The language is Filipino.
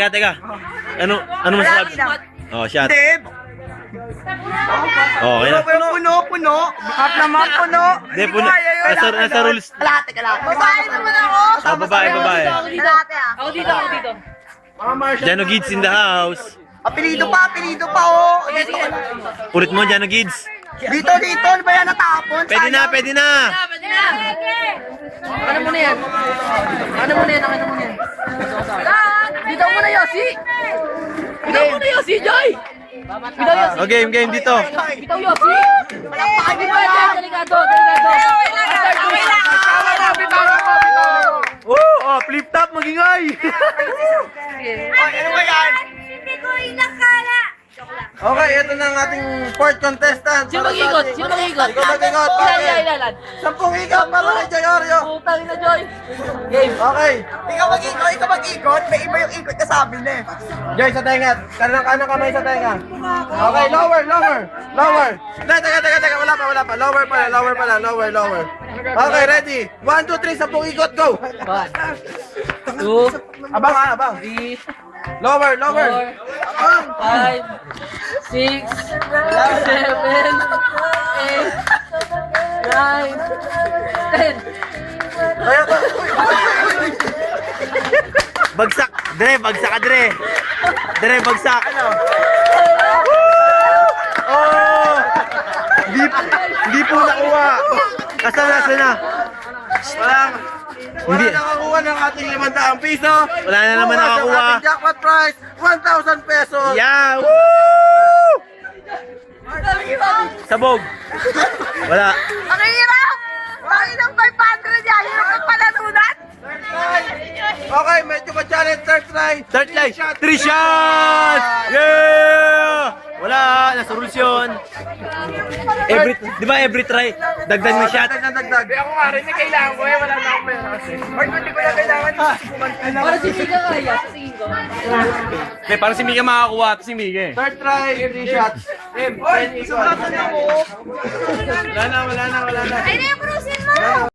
teka. Ano masasabi? Oh, shot. Deb! Okay na. Puno. Half naman puno. Hindi, puno. Nasa rules. Kalate. Babae naman ako. Babae. Kalate ah. Ako dito. Jano Gids in the house. Apelido pa oh. Ulit mo, Jano Gids. Dito. Ano ba yan natapon? Pwede na. Ano mo na yan? Dito mo na, Yossi! Joy! Bitaw, Yossi! O, game dito. Bitaw, Yossi! Delikado! Flip top, magingay. Ano ba yan? Hindi ko inakala. Okay, ito na ang ating fourth contestant. Sino mag-ikot? Ikaw mag-ikot. Ilan? 10 ikot para kay Joyorio. Putang na, Joy! Game! Okay. Ikaw mag-ikot. May iba yung ikot na sabi na eh. Joy, sa tenga. Kanang kamay sa tenga. Okay, lower. Teka. Wala pa. Lower pala. Okay, ready? 1, 2, 3, 10 ikot, go! 1, 2, Abang. 3, Lower. 4, 5, 6, 7, 8, 9, 10. Bagsak. Bagsak ka, Dre, bagsak. Oh! Hindi po nakuha. Nasa na? Wala nakakuha ng ating 500 piso. Wala na naman nakakuha. Ang ating jackpot prize, 1,000 pesos. Yeah! Woo! Sabog. Wala. Ang hirap! Bakit ng 500 yan? Hirap ng palanunan? Okay, medyo pa challenge, third try. Third line. 3 shots! Yeah! Wala. Nasa rules yun. Di ba every try, dagdag na shot? Dagdag. Ako nga rin, kailangan ko eh. Wala na akong pera kasi. Or hindi ko na kailangan. Para si Mika kaya, sa tingin ko. Parang si Mika makakuha. Si Mika eh. Third try, 3 shots. Oy, sumatan ako. Wala na. Ay, na yung cruising mo!